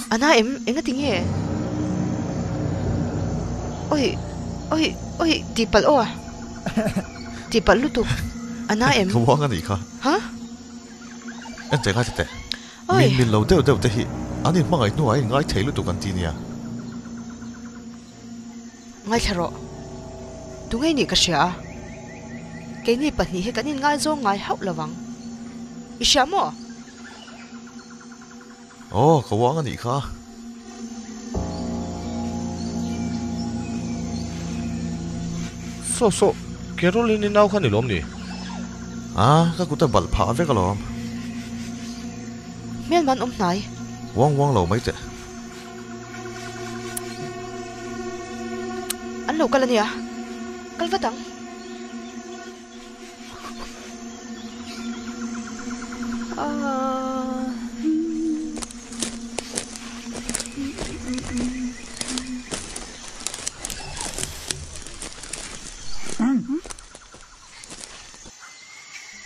Ana em tinge. Oi, tipal o. Tipal lutu. Ana em. Kawang ani ka. Ha? An te ka te. Oi. Min lo deu te hi. Ani mangai nu ai ngai thei lutu kan ti nia. Ngai tharo. Tungai ni ka sia. Ke ni pahni he kanin ngai zo ngai hau lawang. Ishamo. Oh, kawang ani ka. So, Caroline nau khan ni lom ni. Ka kuta bal pha ve ka lom. Mian man nai. Wang lo mai te. An lo kala niya. Kalvatang.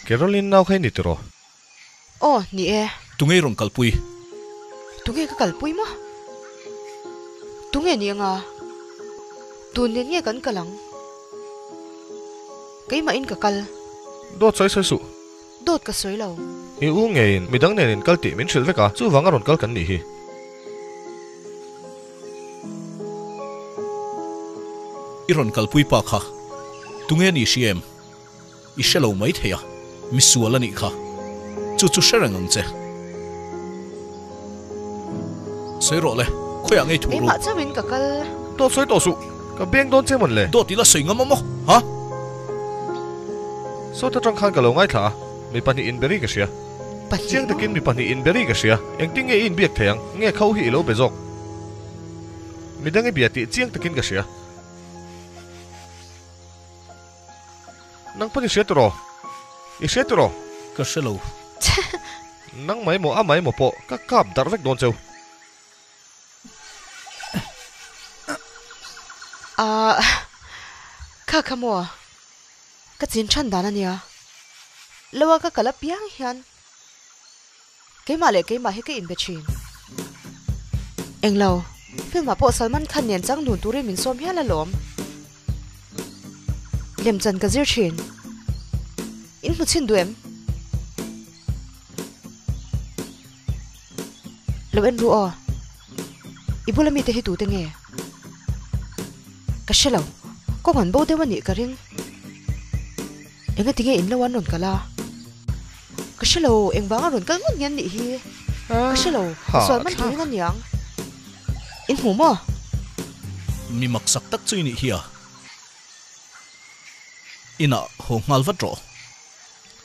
Caroline nau khan ni tiro. Oh, ni e. Tungay rong kalpui. Tungay ka kalpui mo. Tungay ni nga. Tunin niya kan kalang. Kay main ka kal. Dot sai su. Dot ka soy law. I u ngain midang nen kalti min shil veka chu wanga ron kal kan ni hi. Iron kalpui pa kha. Tungay ni siem. Ishelo mai theya. Misuala ni kha. Chu sharang ang che. Soi ro le. Khoya ngai thu Kay ru. ma chawin ka kal. Dot soi to su. Ka beng don che mon le. Do tila soi ngam mo. Ha? So ta tang khan ka lo ngai tha. Mi pani in beri ka sia. Chiang Pahni. takin mi pani in beri ka sia. Eng ting e in biak thayang. Nge khau hi lo bezok. Midang e biati chiang takin ka sia. Nang pani sia tro. I sia tro. Ka shelo. Nang mai mo amai mo po. Ka kap dar vek don cheu. Ka kamo. Ka chin chan dana niya. Lawa ka kalap yang hiyan. Kay ma he kay in betchin. Eng law. Phim ma po Salman Khan niyan chang nun turi min som hiya lalom. Lem chan ka zir chin. In mu chin duem. Law en ruo. Ibulami te hitu te nge. Kasilaw. Ko ngan bo dewa ni ka ring. Enga tinge in lawan ron kala. Kasilaw eng banga ron kal ngun yan ni hi. Kasilaw. Salman Khan ngan yang. In hu mo. Mi maksak tak chui ni hiya. Ina ho ngal vatro.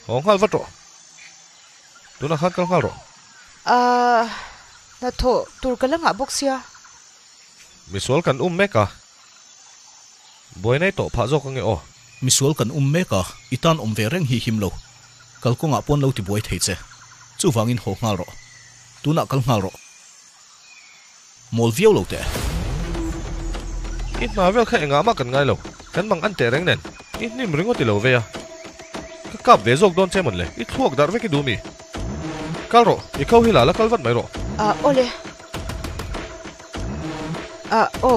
Hong hal vatro. Tu na khan kal hal ro. Na tho tur kala nga boxia. Mi sol kan meka. Boy nai to pha zo ka nge o. Misual kan meka itan vereng hi himlo. Kalko nga pon lo ti boy thei che. Chu wangin ho ngal ro. Tu na kal ngal ro. Mol viau lo te. It ma vel kha enga ma kan ngai lo. Kan mang an te reng nen. It nim ringo ti lo ve ya. Ka kap ve zok don che mon le. It thuak dar ve ki du mi. Kal ro. I khau hi la la kal vat mai ro. Ole.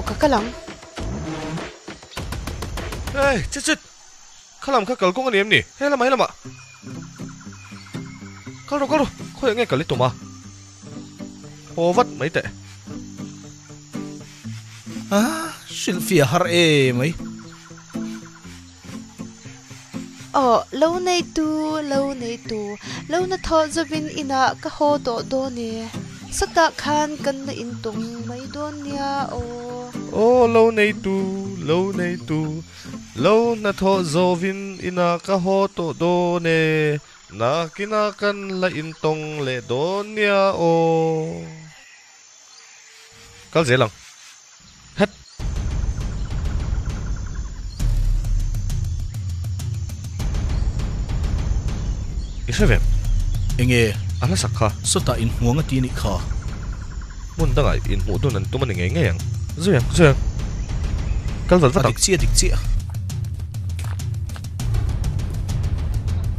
Kakalang. Hey, chit. Khalam kha kal ko ngani em ni. He lama he lama. Kal ro. Khoi nge kal to ma. Ho vat mai te. Silfia har e mai. Lâu nay tu. Lâu na tho zabin ina ka ho do ne. Sata khan kan na intung may don niya Lâu nay tu. Lâu na tho zovin ina ka ho to do ne. Na kinakan la intong le do niya Kal dễ lang. Het. Isevem. Enge Ala sakha. sota in huanga ti ni kha. Mun dangai in mu tu nan tu man nge yang. Zuyang. Kal val vatak. Dik chia.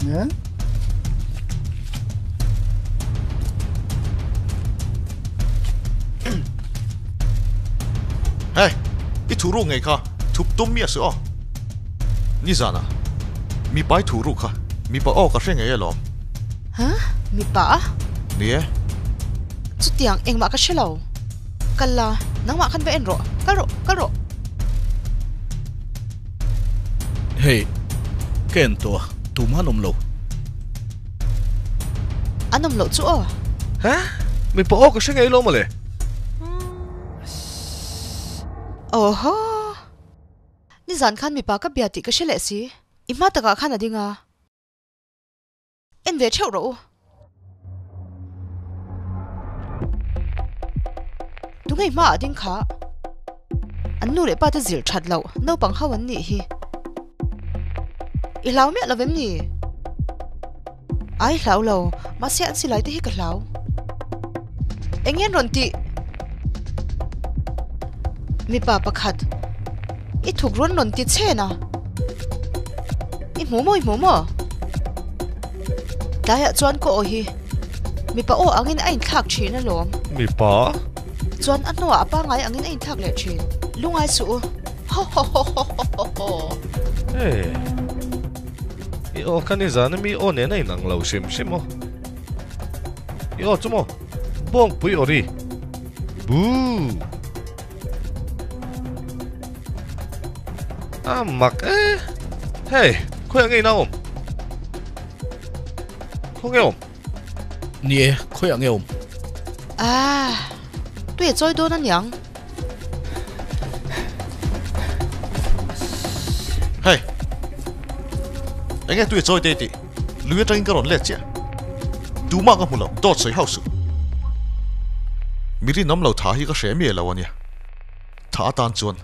Nhớ. thủ ru ngay kha thụp tôm mía sữa ni zana mi pai thủ ru kha mi pa o ka hre nge lo hả mi pa nie chút tiếng anh mà cái xe lâu kala nang ma khan be en ro karo Hey, ken to tu ma nom lo. anom lo chu o hả mi pa o ka hre nge lo ma le oho ni zan khan mi pa ka bia ti ka shele si ima taka khan adinga en ve cheu ro tu ngai ma ading kha an nu le pa ta zil that lo no pang hawan ni hi i lau me lavem ni ai lau lo ma se an silai te hi ka lau engen ron ti mi pa pakhat i thuk ron non ti chena i mo daya chuan ko o hi mi pa o angin ain thak thina lom mi pa chuan anwa apa ngai angin ain thak le thin lungai su ho hey i o kan ni zana mi o ne nei nang lo sim o i o chumo bong pui ori bu mak hey khoi ngai na om không nghe om Nie, khoi ang eom. à tôi chơi đôi nó nhang hey anh nghe tôi chơi tê tê lưỡi tranh cái rốn lẹt chứ tú mà cái mù lậu đọt sấy hậu sự mi đi nắm lậu thả hi cái sẻ mía lậu anh nhỉ thả tan chuan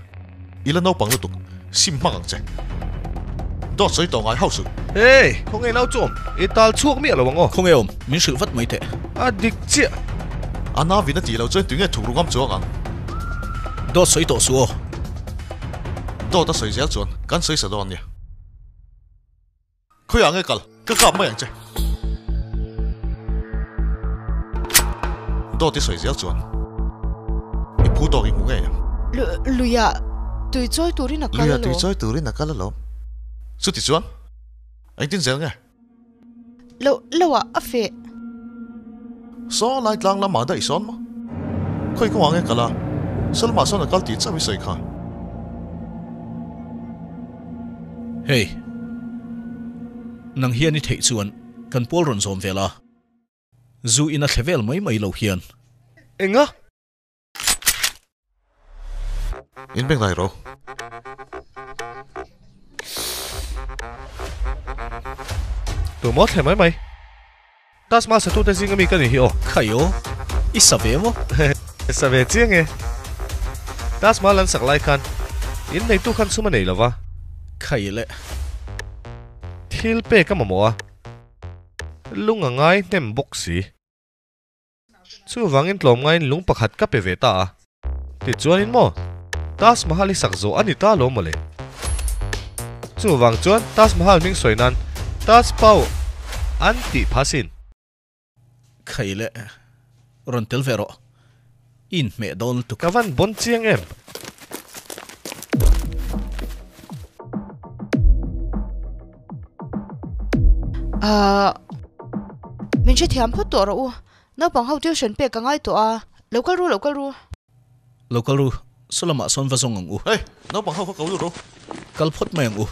ilan nấu bằng lụt sim mắc ang chạy đọt sấy tàu ngài hậu sự hey không nghe nào chôm ital chuộc miệng rồi bang Không eom, min sự vắt mấy thế. dik chia anh na vì nó chỉ lậu chơi tiếng nghe thủ rung ngắm chuang ang Do soi to suo. đọt ta sấy dẻo chuan cắn sấy sợ đòn nhỉ khơi ang nghe cái cặp mấy anh chạy đọt thì sấy dẻo chuan i phú đọt im nghe luya tôi chơi tôi đi nạc lười lo tùy chơi từ đến là cá lắm suốt thì chuan anh tin dẻo nghe lo à phê so lại lang làm mà đây son mà khơi có nghe cả là sao mà son là cá tít sao bị sấy khá Hey. Nang hian ni thei chuan kan pol ron zom vela. Zu ina thlevel mai lo hian. enga in beng lại rồi tu mót thèm mấy mày tas ma sa tu te zing mi kan ni hi o Khayo. Isa ve mo. sa ve chiang e tas ma lan sak lai khan in nei tu khan suma nei lova Khai le. thil pe ka mo a lunga ngai nem bok si chu wangin tlom ngai lung pakhat ka pe ve ta ti chuan in mo tas mahal sak zo ani ta lo mole chu wang chuan tas mahal ming soinan tas pau anti phasin Khai le. Ron tel vero. In me don tu. kavan bon chiang em mình sẽ thiam phốt tổ rồi nó bằng hậu tiêu chuẩn bề cả ngay tổ local ru Local ru. Solama son va zong ang u. hey nó bằng hậu có cấu được rồi Kal phot mai ang u.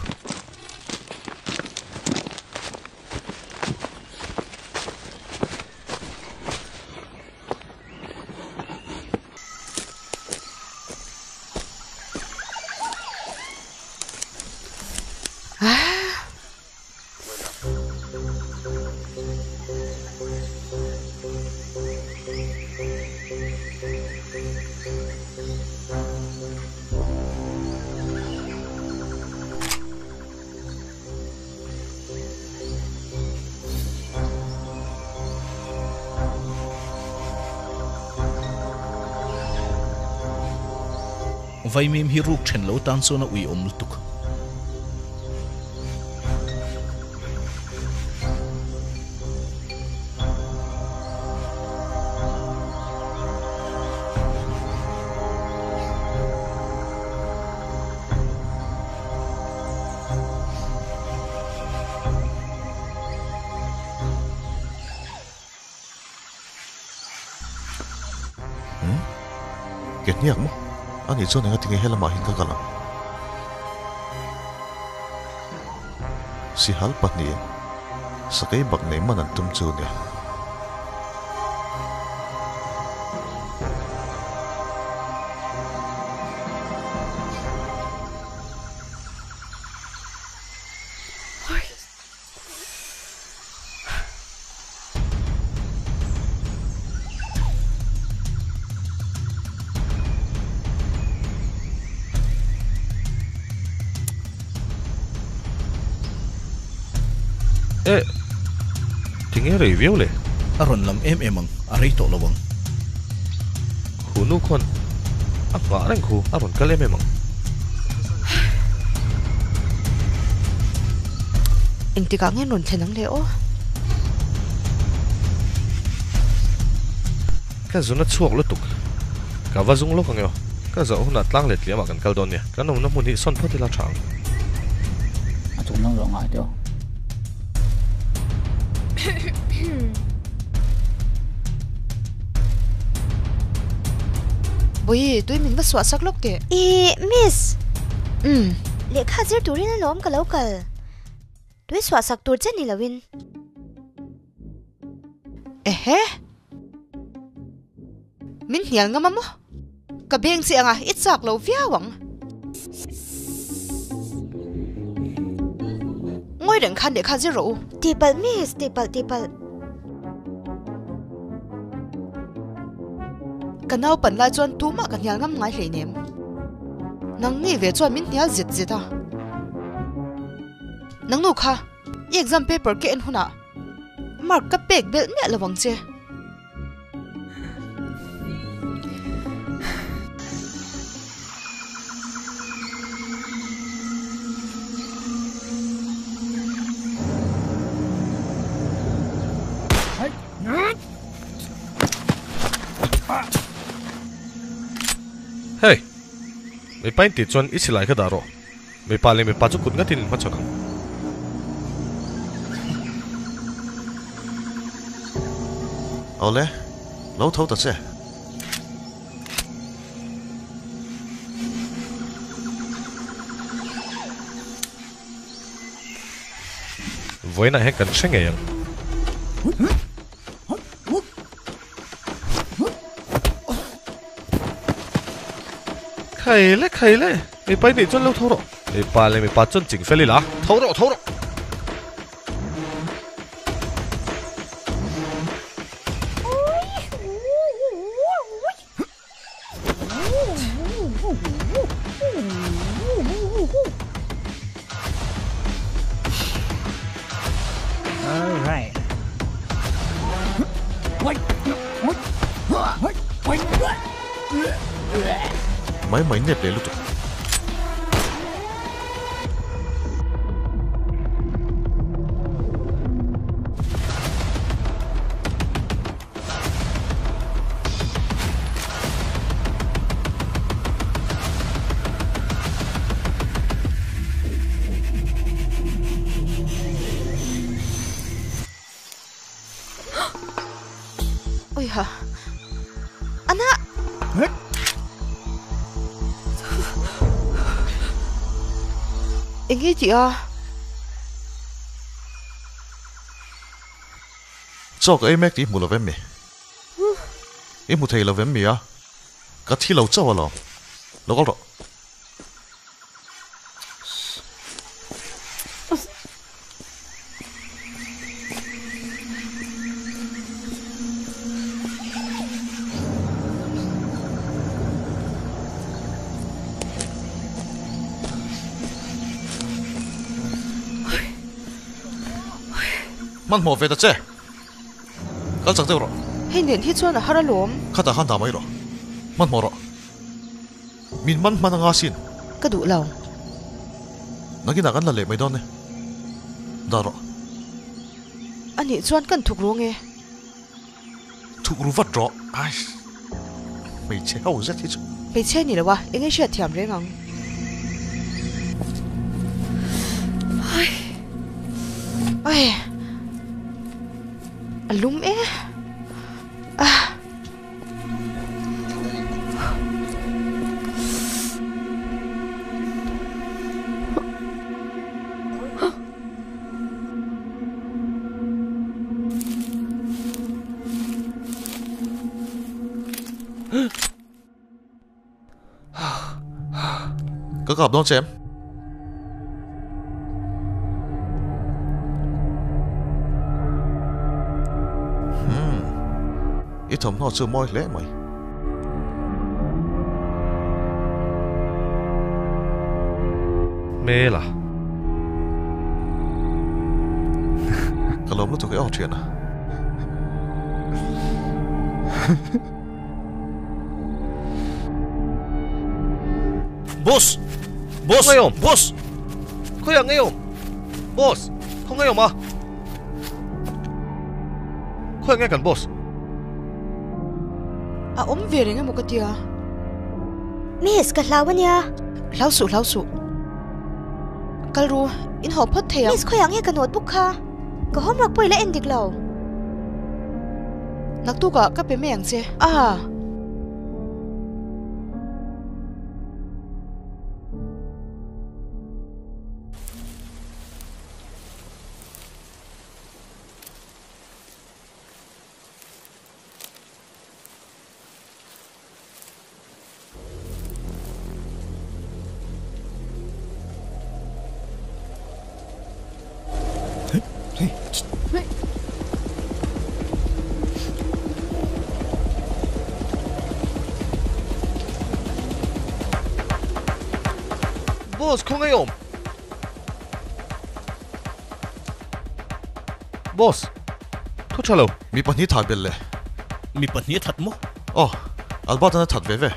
Vai mim hi ruk chen lo tan so na ui om tuk. ket niak mo ani chuan enga tinge helama hin ka kalam si hal patni sakai bak nei manan tum chu ne tinge review le aron lam emang arei to lawang khunu khon anga reng khu aron kal emang eng tika nge non thenang le o ka zuna chuak lutuk ka wazung lo kangyo ka zo huna tlang let liama kan kal don ne kan no na mun hi son photila thang a chung nang ro ngai teo boi tui min ba swa sak lok te miss um le kha zir turin a lom ka local tui swa sak tur chen ni lawin ehe min hial ngama mo ka beng si anga itsak lo viawang ngoi reng khan de kha zero tipal miss tipal kanau pan lai chuan tu ma kan hial ngam ngai hlei nem nang ni ve chuan min hial zit zita nang nu kha exam paper ke en huna mark ka pek bel ne lawang che hey me pain ti chon isilai ka daro me pale me pa chu kut ngatin ma chakang ole lo thau ta che voina he kan senge yang khai le me pai ni chon lo thoro me pa le me pa chon ching feli la thoro all right mai net le lutuk oi ha ana engi ji a chok ai mek ti mu lo vem mi e mu thei lo vem mi a ka thi lo chaw lo lo ro man mo ve da che kal chak te ro hei nen hi chuan a hara lom khata han da mai ro man mo ro min man nga sin ka du lo nagina kan la le mai don ne da ro ani chuan kan thuk ro nge thuk ru vat ro ai mei che hau zet hi chu pe che ni lawa engi sha thiam re ngang ai alum e Có gặp đón xem. Ít thầm nó chưa môi lẽ mày. Mê là. Cả lồng nó tụi cái ảo chuyện à. Boss! Boss! Ngayon! Boss! Kaya ngayon. Boss. Kung ngayon ma. Kaya ngayon kan boss. À ốm về đấy nghe một cái tia. Miss ka hlawan ya. Lau su. Kalru in hộp hết thèm. Miss khoyang ya ka notebook ha. Ka homework poi la endik law. Nak tu ka pe me yang che. À. Boss, kung ngayon. Boss. Thu chalo. Mi pan hi thai bel le. Mi pan hi that mo. Oh, Albert na that ve.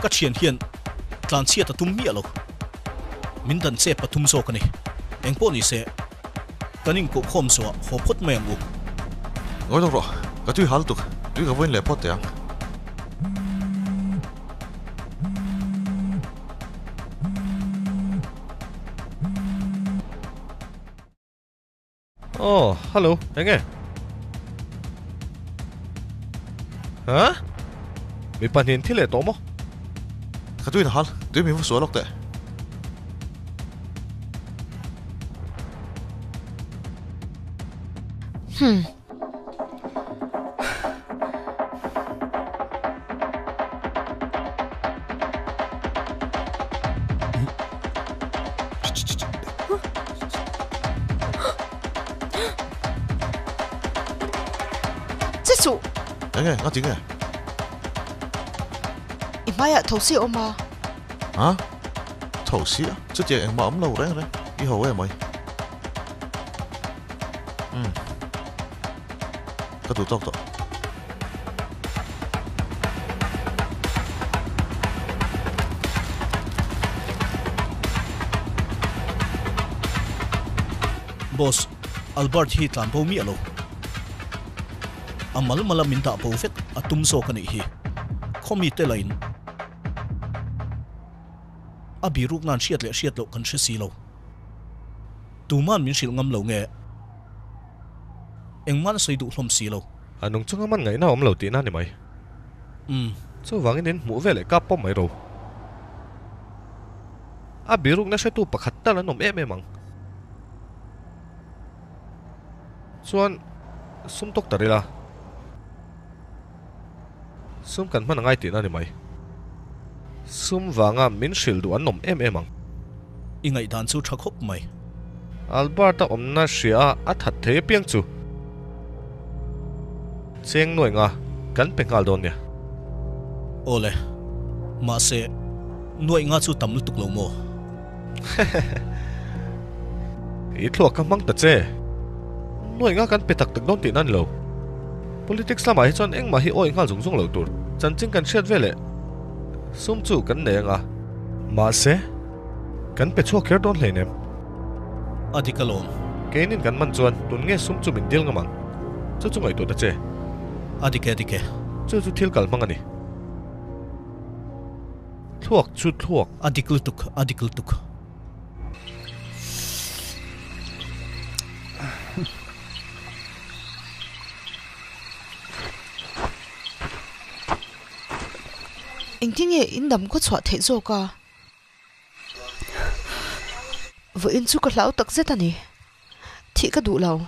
Ka chian hian tlan chia ta tum mi alo. Min dan se patum so kani. Eng po ni se kaning ko khom so ho phot mayam u. Ngồi đâu rồi? Cái tuy hal tục, tuy cái vấn lệ pot tiếng. Oh, hello. Nghe. Hả? Mi pan hiền thế lệ tổ mo. Cái tuy là hal, tuy mình phải số lọc tệ. Chết sụ. Nghe, ngắt tiếng nghe. Mai à thấu xịu mà. Hả? Thầu xí á? Chứ chị em mà ấm lâu đấy. Đi hầu em mày. Cái tủ tóc tóc. Boss, Albert hi tlan po mi alo. Amal mala minta po fet atum so kani hi. Khomi te lain. Abi ruk nan siat lo kan si lo. Tuman min sil ngam lo nge. Engman soi du hlom si lo. Anong chung man ngày nào om lo ti na ni mai. So wangin nin mu ve le ka pom mai ro. Abi ruk na se tu pakhat ta la nom em mang. Chuan sum tok tarila. Sum kan man ngai ti na ni mai. Sum wanga min sil du an nom em ang. Ingai dan chu thak hop mai. Alberta omna sia a that the piang chu. Cheng noi nga kan pengal don ya. Ole. Ma se noi nga chu tam lu tuk lo mo. I thlo ka mang ta che. Noi nga kan petak tak don ti nan lo. Politics lama hi chon eng ma hi oi ngal zung zung lo tur. Chan ching kan shet vele. Sum chu kan ne nga. Ma se kan pe chho ker don le nem. Adikalom. Kenin kan man chuan tun nge sum chu min dil nga mang. Chu chu ngai to ta che. Adike. Chu chu thil kal mang ani. Thuak chu thuak. Adikul tuk. Anh听nghe in đầm có chọt thế rồi cả. Vợ in chú có lão tắc rất anh thì có đủ lâu.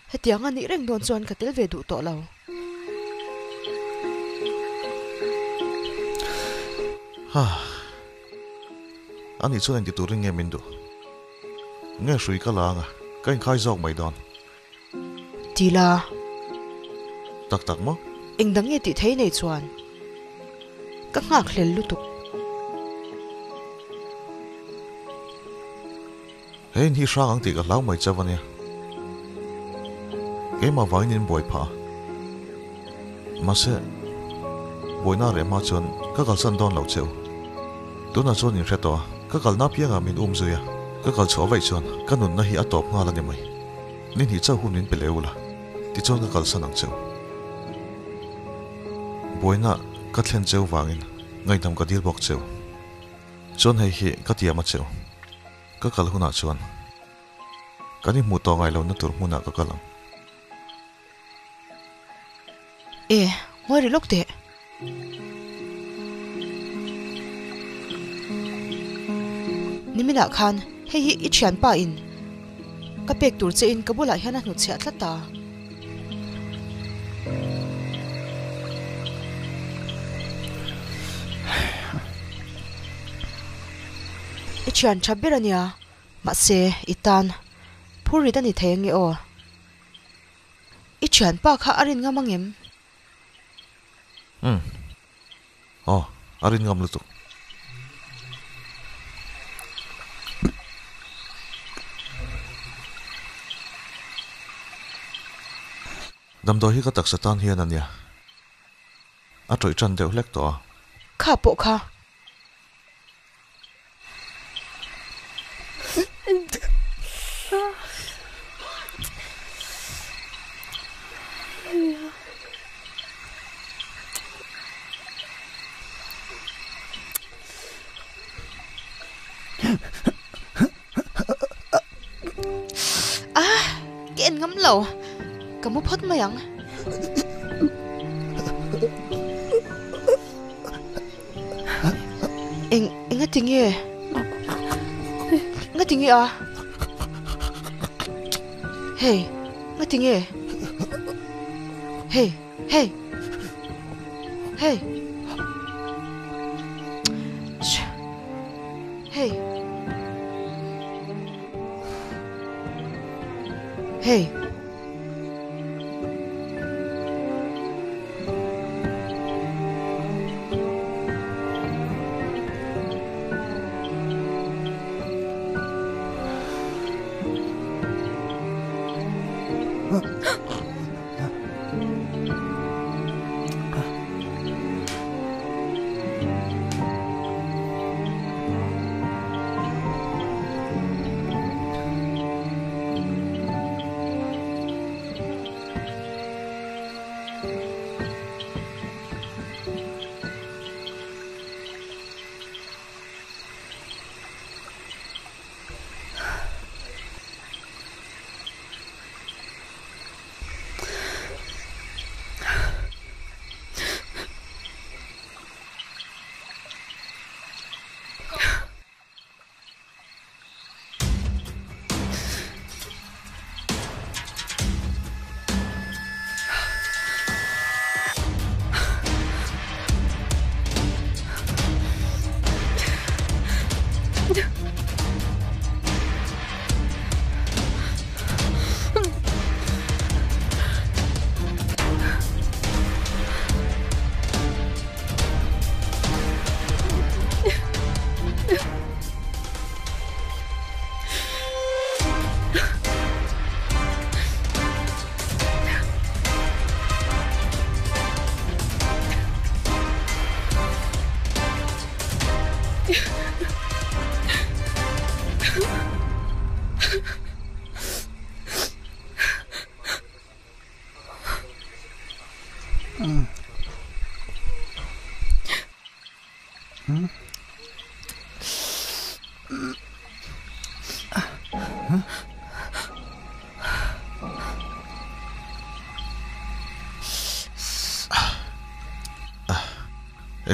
Hết tiếng anh nghĩ rằng đồn chuan cả tới về đủ tọ lâu. Ani chuan anh ti turin nge min du nge hrui ka langa kain khai zawk mai don Tila tak tak mo eng dang nge ti thei nei chuan ka ngak hlel lutuk hein hi hrang ang ti ka lau mai chawania ke ma vainin boi pha mase boina re ma chuan ka kal san don lo cheu tuna chuan in hreto ka kal na pianga min zuya ka kal chaw vai chuan kanun na hi atop nga la ni mai nin hi chau hunin peleula ti chuan ka kal san ang cheu boina ka thlen cheu wangin ngai dam ka dil bok cheu chuan hei hi ka tiama cheu ka kal huna chuan kani mu to ngai lo na tur huna ka kalam ngoi ri lok te nimina khan hei hi I thian pa in ka pek tur che in kabula hian a hnu che atlata I thian thabirania ma se itan phuri dani thengi o I thian pa kha arin ngamangem arin ngam lutu dam do hi ka tak satan hian ania a troi chan deuh hlek to kha po kha cái anh ngắm lầu cả một phút mà yang anh nghe tiếng nghe à hey nghe tiếng nghe hey hey hey hey hey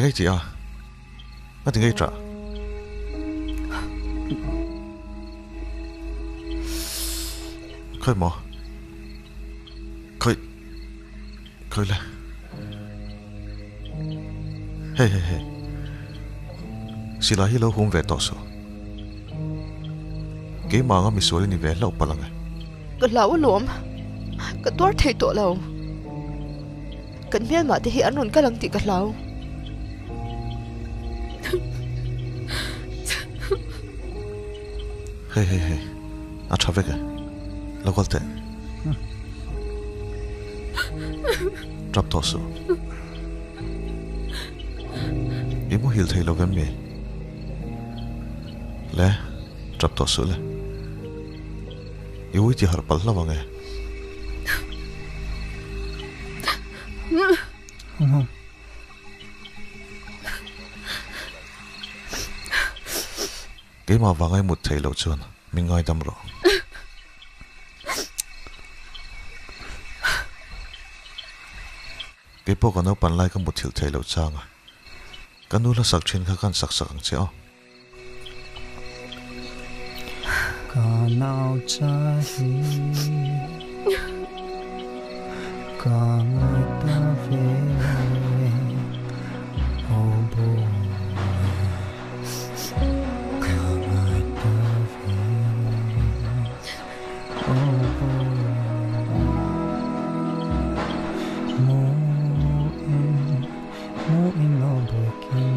Cái chị à nó thì ngay trả khơi mò khơi khơi lên hey hey hey sila hi lo hum ve to so ke ma nga mi so ni ve lo palang ka lau lom ka tor thei to lo kan mel ma te hi anon ka lang ti ka lau hey a thave ka lo kolte drop to so imu hil thei lo gan me le drop to so le iwi ti har pal la wange cái mà vàng ai một thầy lâu chuan mình ngay đâm rồi cái bộ cái nó bàn lại cái một thiểu thầy lâu chang à cái nó là sắc trên cái sắc sắc chéo cả nào cha hi cả người ta về ô bố cả người ta về ô bố mô in nó đôi kia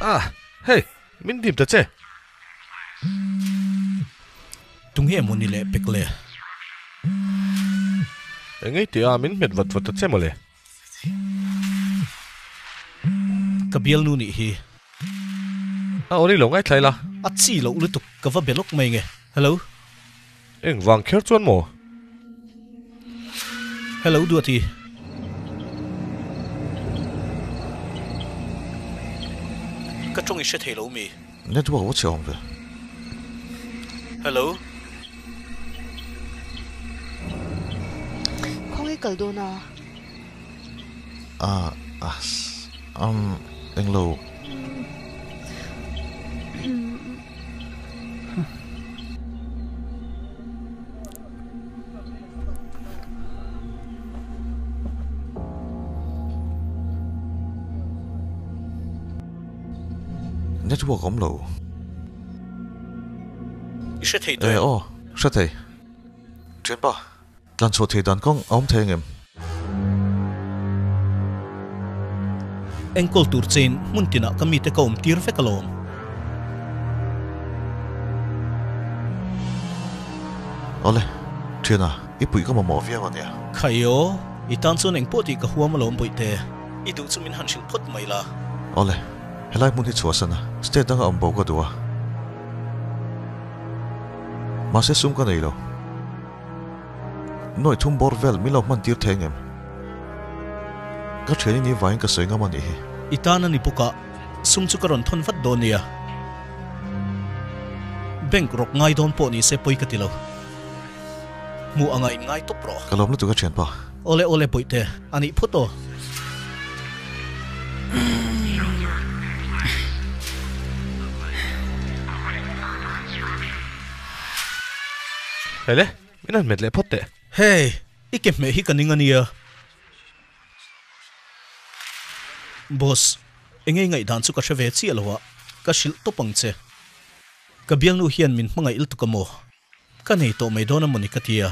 À, hey, mình tìm thật chứ? Tung hi moni le pekle. Anh ấy thì mình mệt vật vật thật chứ mà lẽ. Kabiel nu ni hi. À, ôn đi lâu ngay thay là. At si lo lu tuk ka va belok mai nge. Hello. Anh vàng khéo chuan mồ. Hello du ti. Ka trong i shet hello mi. network wo chong ve Hello. không ai cần đồ nào anh lâu network ống lâu I shet hey to. rất thầy chuyện ba lần số thì đàn con ống thề em engkol tur chen muntina kami te kom tir fe kalom ole thina ipui ka mo via wania khayo itan chon eng poti ka huam lom poite idu chumin han shil phot maila ole helai mun hi chuasana state danga ambo ka duwa ma se sum ka nei lo noi thum bor vel milo man tir thengem ka theni ni vain ka soinga mani hi itana ni puka sum chu karon thon fat donia bank rok ngai don po ni se poi ka tilo mu angai ngai to pro kalom na tu ka chen pa ole ole poite ani photo hele minan met le photte hey ikem me hi kaningania boss engei ngai dan chu ka thave chi alowa ka shil to pangche ka biang nu hian min mangai il tu kamo ka nei to mai dona moni ka tia